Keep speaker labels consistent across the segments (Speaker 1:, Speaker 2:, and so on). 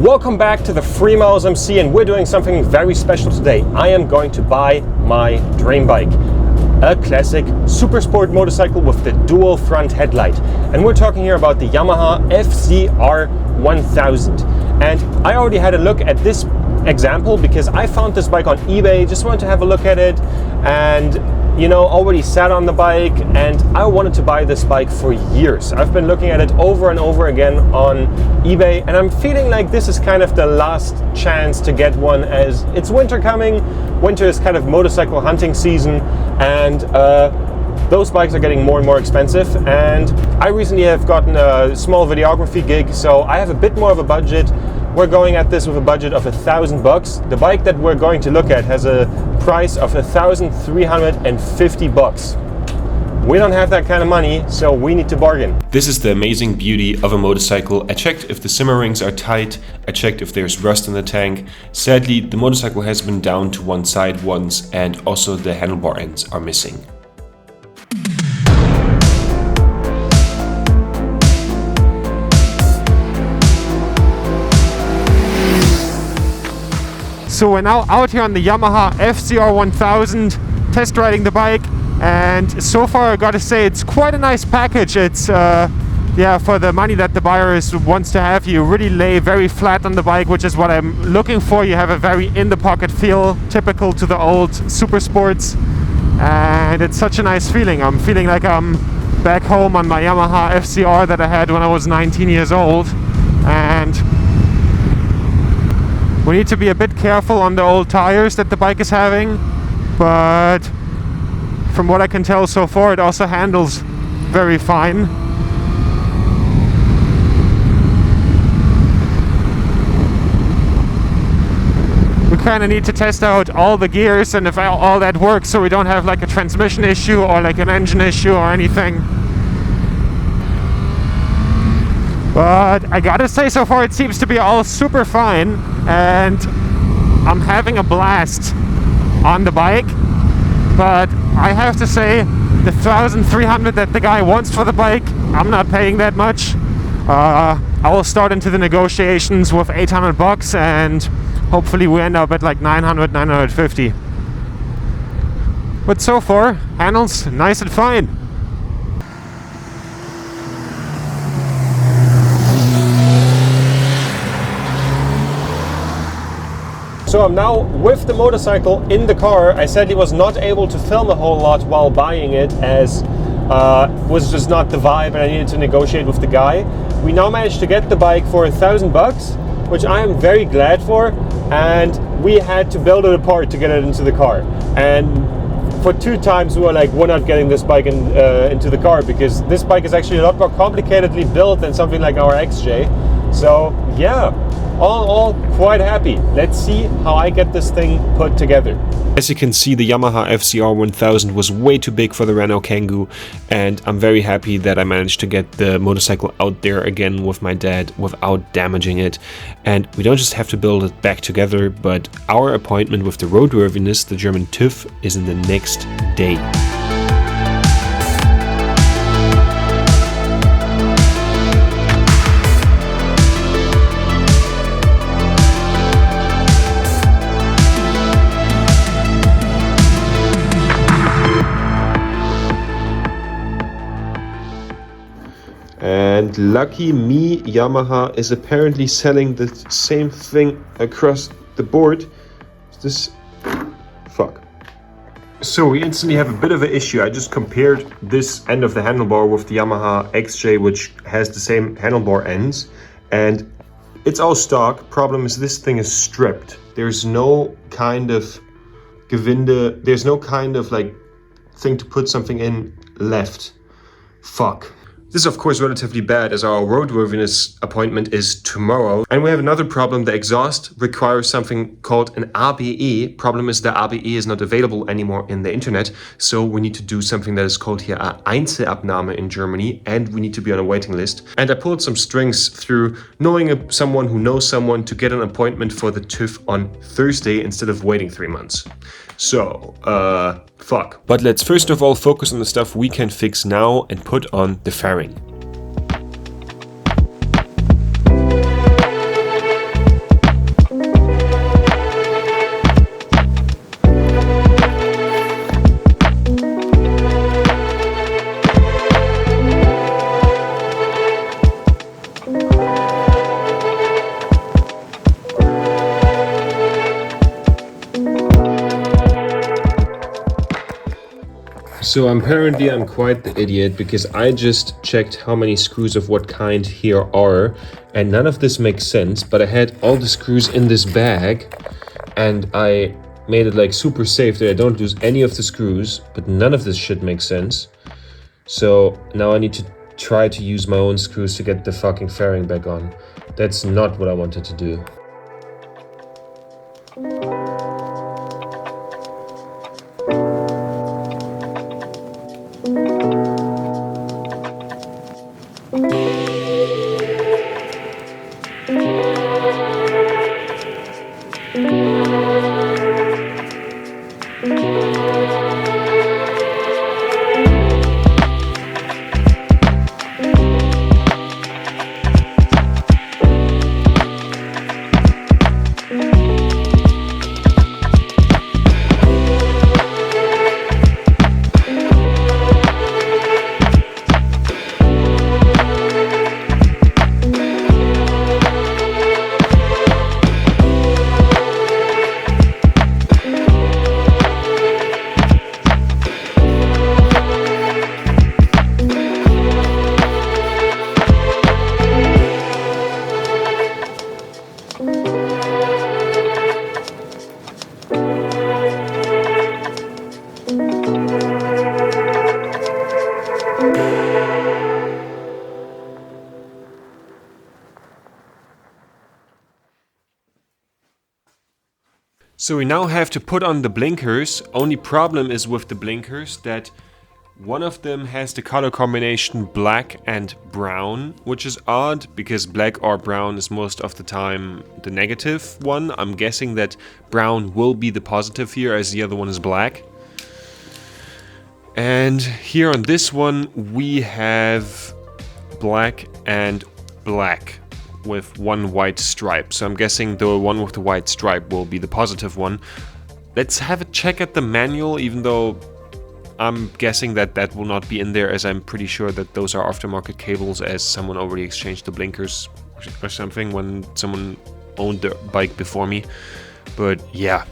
Speaker 1: Welcome back to the Free Miles MC, and we're doing something very special today. I am going to buy my dream bike, a classic super sport motorcycle with the dual front headlight. And we're talking here about the Yamaha FZR 1000. And I already had a look at this example because I found this bike on eBay, just wanted to have a look at it, and already sat on the bike, and I wanted to buy this bike for years. I've been looking at it over and over again on eBay, and I'm feeling like this is kind of the last chance to get one, as it's winter coming. Winter is kind of motorcycle hunting season, and those bikes are getting more and more expensive. And I recently have gotten a small videography gig, so I have a bit more of a budget. We're going at this with a budget of $1,000. The bike that we're going to look at has a price of $1,350. We don't have that kind of money, so we need to bargain.
Speaker 2: This is the amazing beauty of a motorcycle. I checked if the simmer rings are tight, I checked if there's rust in the tank. Sadly, the motorcycle has been down to one side once, and also the handlebar ends are missing.
Speaker 1: So we're now out here on the Yamaha FZR 1000, test riding the bike, and so far I gotta say it's quite a nice package. It's for the money that the buyer wants to have. You really lay very flat on the bike, which is what I'm looking for. You have a very in-the-pocket feel, typical to the old super sports, and it's such a nice feeling. I'm feeling like I'm back home on my Yamaha FZR that I had when I was 19 years old, and we need to be a bit careful on the old tires that the bike is having, but from what I can tell so far, it also handles very fine. We kind of need to test out all the gears and if all that works, so we don't have like a transmission issue or like an engine issue or anything. But I gotta say, so far it seems to be all super fine, and I'm having a blast on the bike. But I have to say, the $1,300 that the guy wants for the bike, I'm not paying that much. I will start into the negotiations with $800, and hopefully we end up at like $900, $950. But so far, handles nice and fine. So I'm now with the motorcycle in the car. I sadly was not able to film a whole lot while buying it, as was just not the vibe, and I needed to negotiate with the guy. We now managed to get the bike for $1,000, which I am very glad for, and we had to build it apart to get it into the car. And for 2 times we were like, we're not getting this bike into the car, because this bike is actually a lot more complicatedly built than something like our XJ. So yeah, all quite happy. Let's see how I get this thing put together.
Speaker 2: As you can see, the Yamaha FZR 1000 was way too big for the Renault Kangoo, and I'm very happy that I managed to get the motorcycle out there again with my dad without damaging it. And we don't just have to build it back together, but our appointment with the roadworthiness, the German TÜV, is in the next day. And lucky me, Yamaha is apparently selling the same thing across the board. So we instantly have a bit of an issue. I just compared this end of the handlebar with the Yamaha XJ, which has the same handlebar ends, and it's all stock. Problem is, this thing is stripped. There's no kind of Gewinde, there's no kind of like thing to put something in left. Fuck. This is of course relatively bad, as our roadworthiness appointment is tomorrow. And we have another problem. The exhaust requires something called an ABE. Problem is, the ABE is not available anymore in the internet, so we need to do something that is called here a Einzelabnahme in Germany, and we need to be on a waiting list. And I pulled some strings through knowing someone who knows someone to get an appointment for the TÜV on Thursday instead of waiting 3 months. So, fuck. But let's first of all focus on the stuff we can fix now and put on the fairing.
Speaker 1: So apparently I'm quite the idiot because I just checked how many screws of what kind here are and none of this makes sense, but I had all the screws in this bag and I made it like super safe that I don't lose any of the screws, but none of this shit makes sense. So now I need to try to use my own screws to get the fucking fairing back on. That's not what I wanted to do. So we now have to put on the blinkers. Only problem is with the blinkers that one of them has the color combination black and brown, which is odd because black or brown is most of the time the negative one. I'm guessing that brown will be the positive here as the other one is black. And here on this one we have black and black with one white stripe. So I'm guessing the one with the white stripe will be the positive one. Let's have a check at the manual, even though I'm guessing that that will not be in there, as I'm pretty sure that those are aftermarket cables, as someone already exchanged the blinkers or something when someone owned the bike before me. But yeah.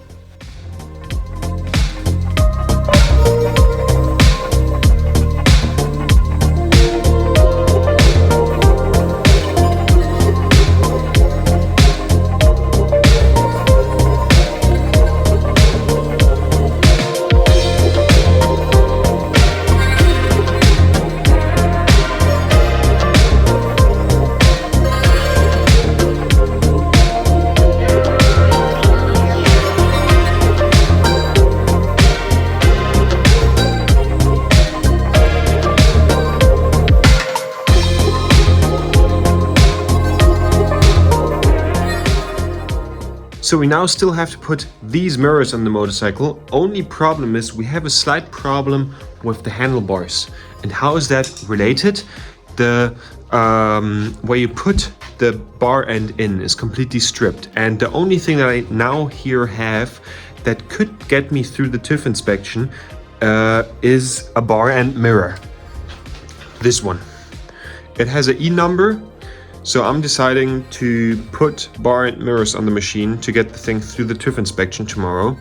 Speaker 2: So we now still have to put these mirrors on the motorcycle. Only problem is we have a slight problem with the handlebars. And how is that related? The where you put the bar end in is completely stripped. And the only thing that I now here have that could get me through the TÜV inspection is a bar end mirror. This one. It has an E number. So I'm deciding to put bar end mirrors on the machine to get the thing through the TÜV inspection tomorrow,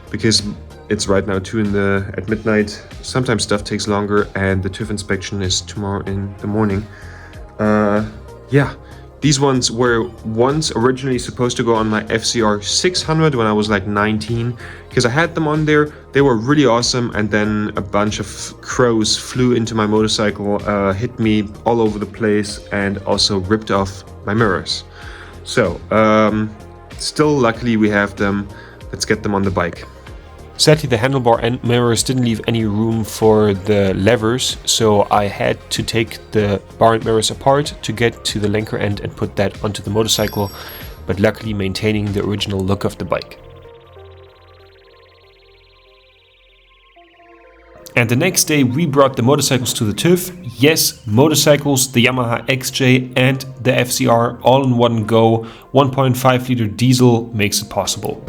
Speaker 2: because it's right now 2 at midnight. Sometimes stuff takes longer and the TÜV inspection is tomorrow in the morning. Yeah, these ones were once originally supposed to go on my FZR 600 when I was like 19, because I had them on there. They were really awesome, and then a bunch of crows flew into my motorcycle, hit me all over the place, and also ripped off my mirrors. So, still luckily we have them. Let's get them on the bike.
Speaker 1: Sadly, the handlebar and mirrors didn't leave any room for the levers, so I had to take the bar and mirrors apart to get to the linker end and put that onto the motorcycle, but luckily maintaining the original look of the bike. And the next day we brought the motorcycles to the TÜV. Yes, motorcycles, the Yamaha XJ and the FZR all in one go. 1.5 liter diesel makes it possible.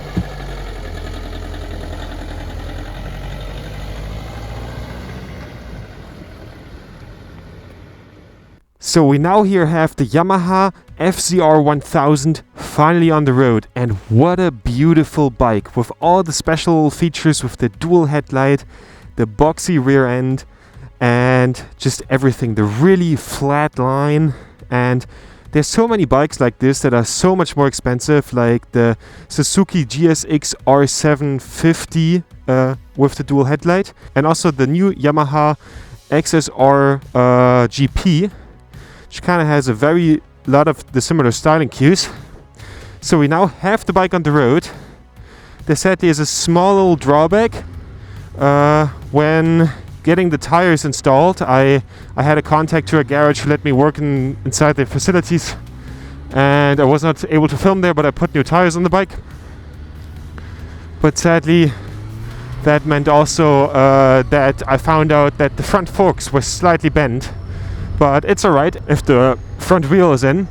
Speaker 2: So we now here have the Yamaha FZR 1000 finally on the road, and what a beautiful bike with all the special features, with the dual headlight,
Speaker 1: the boxy rear end, and just everything. The really flat line. And there's so many bikes like this that are so much more expensive, like the Suzuki GSX R750 with the dual headlight, and also the new Yamaha FZR GP, which kind of has a very lot of the similar styling cues. So we now have the bike on the road. They said there's a small little drawback when getting the tires installed. I had a contact to a garage who let me work inside their facilities, and I was not able to film there, but I put new tires on the bike. But sadly, that meant also that I found out that the front forks were slightly bent, but it's alright if the front wheel is in.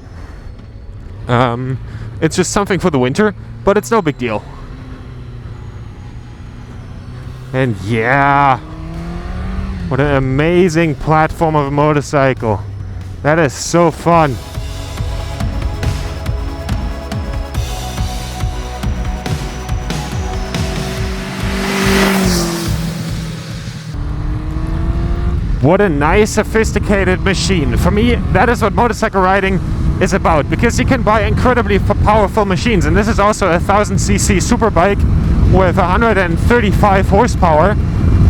Speaker 1: It's just something for the winter, but it's no big deal. And yeah, what an amazing platform of a motorcycle. That is so fun. What a nice, sophisticated machine. For me, that is what motorcycle riding is about, because you can buy incredibly powerful machines, and this is also a 1000cc superbike with 135 horsepower,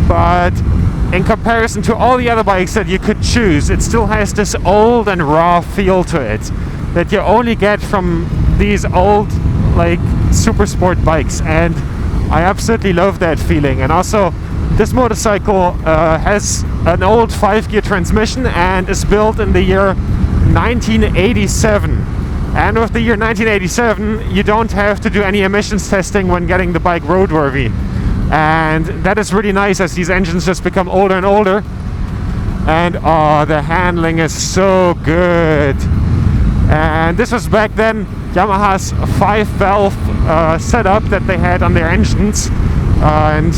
Speaker 1: but in comparison to all the other bikes that you could choose, it still has this old and raw feel to it that you only get from these old, like, super sport bikes, and I absolutely love that feeling. And also, this motorcycle has an old 5-gear transmission and is built in the year 1987. And with the year 1987, you don't have to do any emissions testing when getting the bike roadworthy. And that is really nice, as these engines just become older and older. And oh, the handling is so good. And this was back then Yamaha's 5-valve setup that they had on their engines. And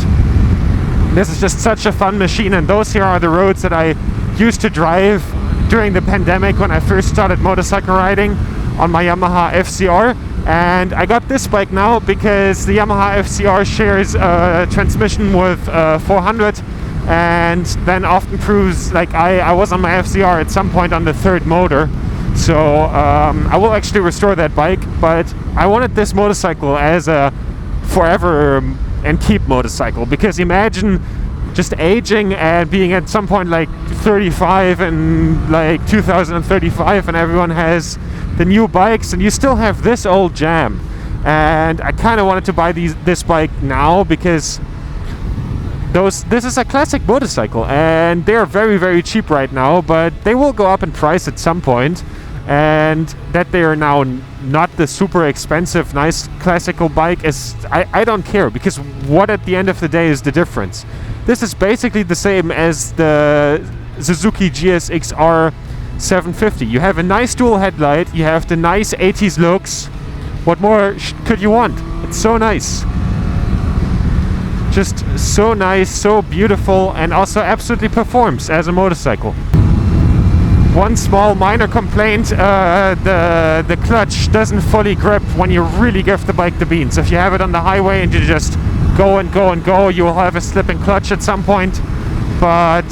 Speaker 1: this is just such a fun machine. And those here are the roads that I used to drive during the pandemic when I first started motorcycle riding on my Yamaha FZR. And I got this bike now because the Yamaha FZR shares a transmission with 400, and then often proves, like, I was on my FZR at some point on the 3rd motor. So I will actually restore that bike, but I wanted this motorcycle as a forever and keep motorcycle, because imagine just aging and being at some point like 35 and like 2035, and everyone has the new bikes and you still have this old jam. And I kind of wanted to buy this bike now because this is a classic motorcycle, and they're very, very cheap right now, but they will go up in price at some point. And that they are now not the super expensive, nice classical bike is, I don't care, because what at the end of the day is the difference? This is basically the same as the Suzuki GSX R750. You have a nice dual headlight, you have the nice 80s looks. What more could you want? It's so nice. Just so nice, so beautiful, and also absolutely performs as a motorcycle. One small minor complaint, the clutch doesn't fully grip when you really give the bike the beans. If you have it on the highway and you just go and go and go, you will have a slipping clutch at some point. But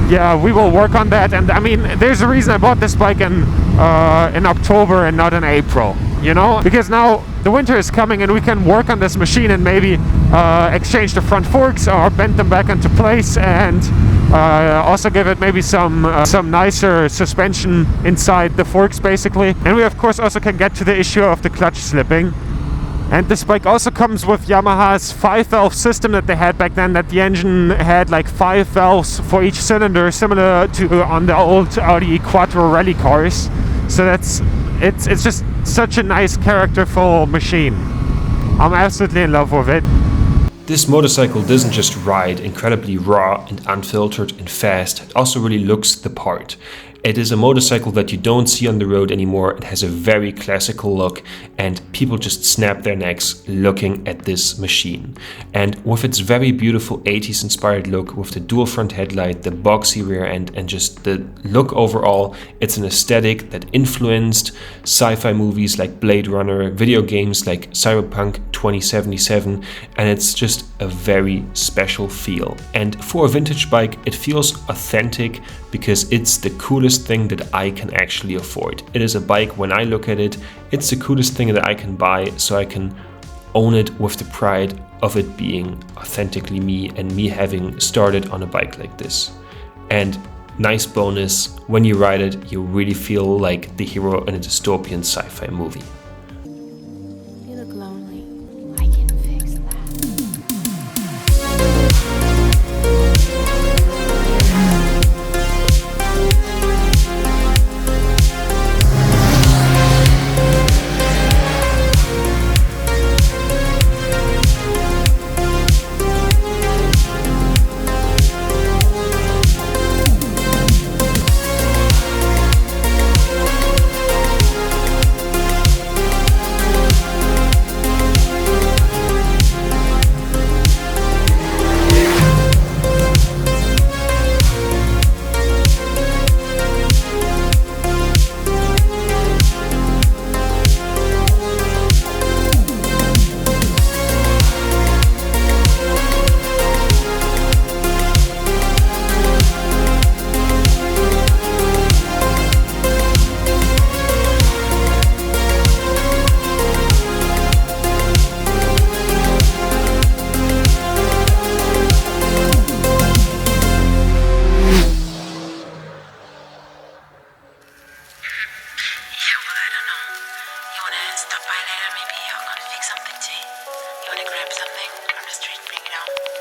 Speaker 1: yeah, we will work on that. And I mean, there's a reason I bought this bike in October and not in April, you know? Because now the winter is coming and we can work on this machine and maybe exchange the front forks or bend them back into place, and also give it maybe some nicer suspension inside the forks, basically. And we of course also can get to the issue of the clutch slipping. And this bike also comes with Yamaha's 5-valve system that they had back then, that the engine had like 5 valves for each cylinder, similar to on the old Audi Quattro rally cars. So it's just such a nice, characterful machine. I'm absolutely in love with it.
Speaker 2: This motorcycle doesn't just ride incredibly raw and unfiltered and fast, it also really looks the part.
Speaker 1: It is a motorcycle that you don't see on the road anymore. It has a very classical look, and people just snap their necks looking at this machine. And with its very beautiful 80s inspired look, with the dual front headlight, the boxy rear end, and just the look overall, it's an aesthetic that influenced sci-fi movies like Blade Runner, video games like Cyberpunk 2077, and it's just a very special feel. And for a vintage bike, it feels authentic because it's the coolest thing that I can actually afford. It is a bike, when I look at it, it's the coolest thing that I can buy, so I can own it with the pride of it being authentically me and me having started on a bike like this. And nice bonus, when you ride it, you really feel like the hero in a dystopian sci-fi movie.
Speaker 3: You look lonely. I can fix that. Stop by later, maybe you're gonna fix something tea. You wanna grab something from the street, bring it out?